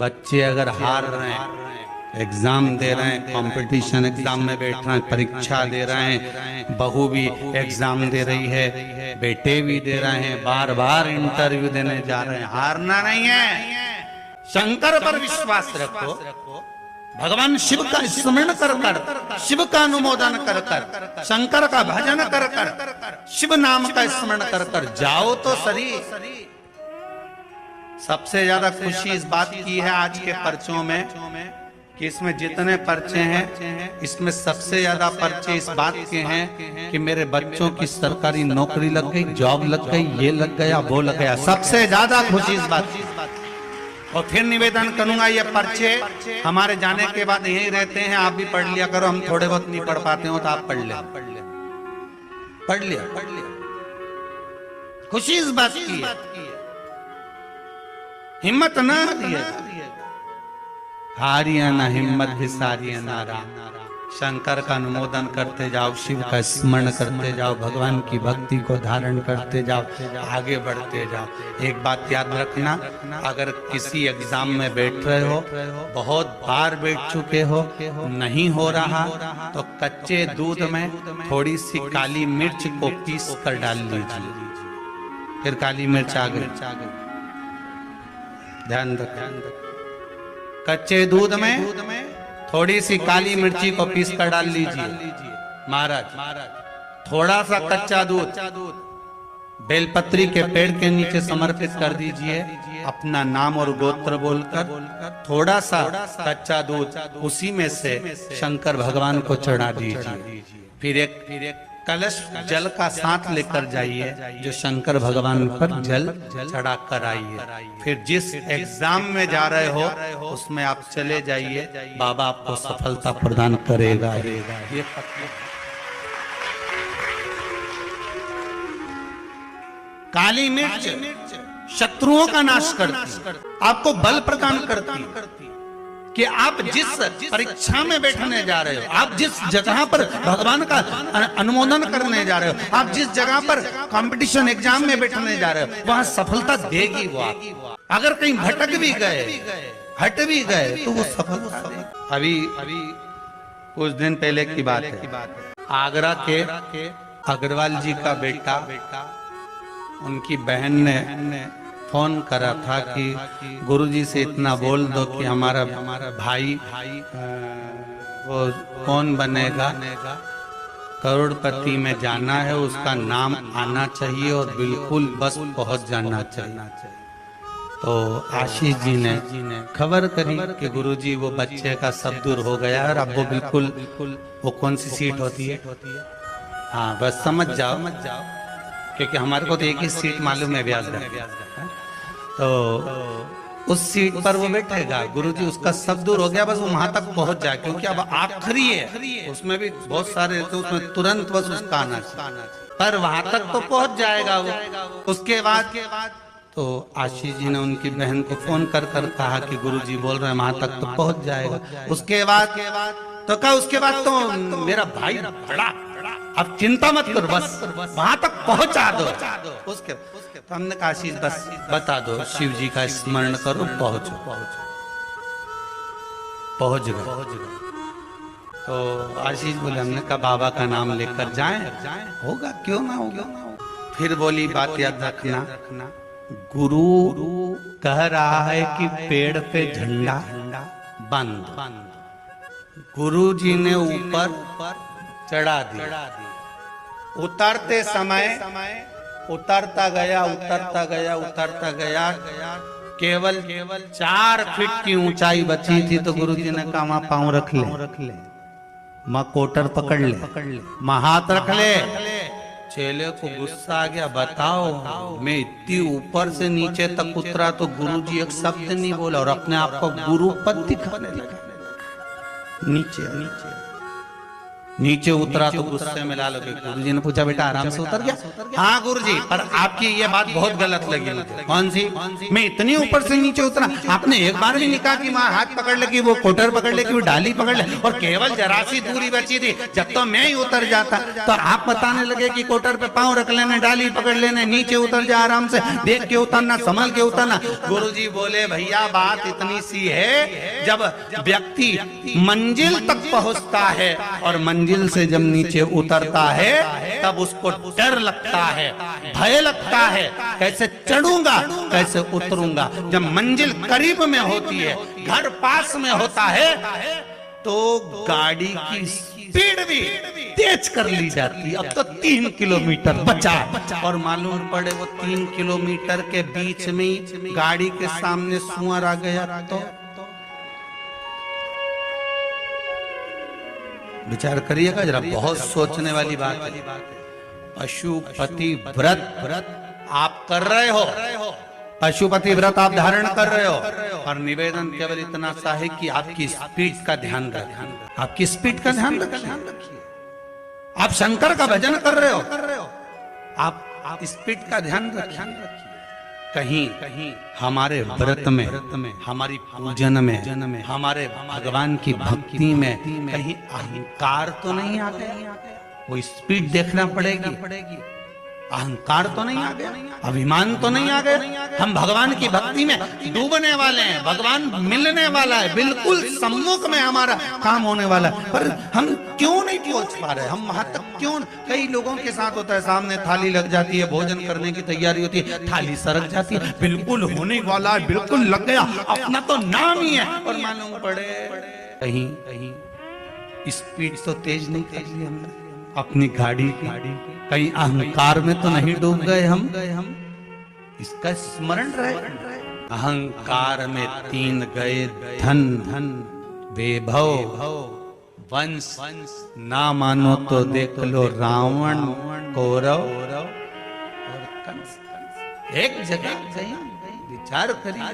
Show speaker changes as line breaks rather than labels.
बच्चे अगर हार रहे हैं, एग्जाम दे रहे हैं, कंपटीशन एग्जाम में बैठ रहे हैं, परीक्षा दे रहे हैं, बहू भी एग्जाम दे रही है, बेटे भी दे रहे हैं, बार बार इंटरव्यू देने जा रहे हैं, हारना नहीं है। शंकर पर विश्वास रखो, भगवान शिव का स्मरण कर कर, शिव का अनुमोदन कर कर, शंकर का भजन कर कर, शिव नाम का स्मरण कर कर जाओ तो सही। सबसे ज्यादा खुशी इस बात की है आज के पर्चों में कि इसमें जितने पर्चे हैं, इसमें सबसे ज्यादा पर्चे इस बात के हैं कि मेरे बच्चों की सरकारी नौकरी लग गई, जॉब लग गई, ये लग गया, वो लग गया। सबसे ज्यादा खुशी इस बात की। और फिर निवेदन करूंगा, ये पर्चे हमारे जाने के बाद यही रहते हैं, आप भी पढ़ लिया करो। हम थोड़े बहुत नहीं पढ़ पाते हो तो आप पढ़ लिया, पढ़ लिया। खुशी इस बात की है, हिम्मत ना हारिया ना हिम्मत हिसारिया नारा। शंकर का अनुमोदन करते जाओ, शिव का स्मरण करते जाओ, भगवान की भक्ति को धारण करते जाओ, आगे बढ़ते जाओ। एक बात याद रखना, अगर किसी एग्जाम में बैठ रहे हो, बहुत बार बैठ चुके हो, नहीं हो रहा, तो कच्चे दूध में थोड़ी सी काली मिर्च को पीस कर डाल लीजिए, फिर काली मिर्च आ गई। ध्यान रखें, कच्चे दूध में थोड़ी सी काली मिर्ची को पीस कर डाल लीजिए। महाराज थोड़ा सा कच्चा दूध बेलपत्री के पेड़ के नीचे समर्पित कर दीजिए, अपना नाम और गोत्र बोलकर थोड़ा सा कच्चा दूध उसी में से शंकर भगवान को चढ़ा दीजिए। फिर एक कलश जल का साथ लेकर जाइए, जो शंकर भगवान पर जल चढ़ा कर आइए। फिर जिस एग्जाम में जा रहे हो उसमें आप चले जाइए, बाबा आपको सफलता प्रदान करेगा। ये काली मिर्च शत्रुओं का नाश करती, आपको बल प्रदान करती कि आप जिस परीक्षा में बैठने जा रहे हो, आप जिस जगह पर भगवान का अनुमोदन करने जा रहे हो, आप जिस जगह पर कंपटीशन एग्जाम में बैठने जा रहे हो, वहां सफलता देगी वो आप। अगर कहीं भटक भी गए, हट भी गए, तो वो सफलता देगी। अभी कुछ दिन पहले की बात है, आगरा के अग्रवाल जी का बेटा, उनकी बहन ने फोन करा था कि गुरुजी से इतना बोल दो कि हमारा भाई वो कौन बनेगा, करोड़पति में जाना है, उसका नाम आना चाहिए और बिल्कुल बस पहुंच जाना चाहिए। तो आशीष जी ने खबर करी कि गुरुजी वो बच्चे का सब दूर हो गया और अब वो बिल्कुल, वो कौन सी सीट होती है, हाँ बस समझ जाओ, क्योंकि हमारे को तो एक ही सीट मालूम है, ब्याज। तो उस सीट पर वो बैठेगा, गुरुजी उसका सब दूर हो गया, बस वो वहां तक पहुंच जाए, क्योंकि अब आखिरी है, उसमें भी बहुत सारे रहते, उसमें तुरंत बस उसका आना, पर वहां तक तो पहुंच जाएगा वो। उसके बाद तो आशीष जी ने उनकी बहन को फोन कर कर कहा कि गुरुजी बोल रहे हैं वहां तक तो पहुंच जाएगा। उसके बाद तो कहा, उसके बाद तो मेरा भाई बड़ा, अब चिंता मत करो, बस वहां तक पहुंचा दो। उसके तो हमने कहा आशीष बस बता दो, शिव जी का स्मरण करो, पहुंच गए। तो आशीष बोले, हमने कहा बाबा का नाम लेकर जाएं, होगा क्यों ना होगा। फिर बोली बात याद रखना, गुरु कह रहा है कि पेड़ पे झंडा बंद, गुरु जी ने ऊपर चढ़ा दिया। उतरते समय उतरता गया, केवल 4 फीट की ऊंचाई बची थी, तो गुरु जी ने कहा वहां पांव रख ले, मां कोटर पकड़ ले, मां हाथ रख ले। चेले को गुस्सा आ गया, बताओ मैं इतनी ऊपर से नीचे तक उतरा तो गुरुजी एक शब्द नहीं बोला और अपने आप को गुरु पद दिखाने लगा। नीचे नीचे उतरा तो गुस्से में लाल हो गए। गुरुजी ने पूछा बेटा आराम से उतर गया? हाँ गुरुजी, पर आपकी ये बात बहुत गलत लगी मुझे। कौन सी? मैं इतनी ऊपर से नीचे उतरा, आपने एक बार भी नहीं कहा कि वहां हाथ पकड़ ले, कि वो कोटर पकड़ ले, कि वो डाली पकड़ ले, और केवल जरा सी दूरी बची थी। जब तो मैं ही उतर जाता तो आप बताने लगे कि कोटर पे पाँव रख लेने, डाली पकड़ लेने, नीचे उतर जा आराम से, देख के उतरना, संभल के उतरना। गुरुजी बोले भैया बात इतनी सी है, जब व्यक्ति मंजिल तक पहुंचता है और मंजिल से जब नीचे उतरता है तब उसको डर लगता है, भय लगता है, कैसे चढ़ूंगा, कैसे उतरूंगा। जब मंजिल करीब में होती है, घर पास में होता है, तो गाड़ी की स्पीड भी तेज कर ली जाती है। अब तो 3 किलोमीटर बचा और मालूम पड़े वो 3 किलोमीटर के बीच में ही गाड़ी के सामने सुअर आ गया तो विचार करिएगा जरा, बहुत सोचने वाली बात है। पशुपति व्रत आप कर रहे हो, पशुपति व्रत आप धारण कर रहे हो, और निवेदन केवल इतना सा है कि आपकी स्पीड का ध्यान रखिए, आपकी स्पीड का ध्यान रखिए। आप शंकर का भजन कर रहे हो, आप स्पीड का ध्यान रखिए। कहीं हमारे व्रत में, हमारी पूजन में, हमारे भगवान की भक्ति में कहीं अहंकार तो नहीं आ गया? वो स्पीड देखना पड़ेगी। अहंकार तो नहीं आ गया, अभिमान तो नहीं आ गया? हम भगवान की भक्ति में डूबने वाले हैं, भगवान मिलने वाला है, बिल्कुल सम्मुख में हमारा काम होने वाला है, पर हम क्यों नहीं पहुंच पा रहे? हम वहां तक क्यों? कई लोगों के साथ होता है, सामने थाली लग जाती है, भोजन करने की तैयारी होती है, थाली सरक जाती है, बिल्कुल होने वाला है, बिल्कुल लग गया, अपना तो नाम ही है, और मालूम पड़े कहीं स्पीड तो तेज नहीं कर ली हमने अपनी गाड़ी की, कहीं अहंकार में तो नहीं डूब गए हम? इसका स्मरण रहे। अहंकार में 3 गए धन, वैभव, वंश, ना मानो तो देख लो रावण, कौरव और कंस। एक जगह विचार करिए।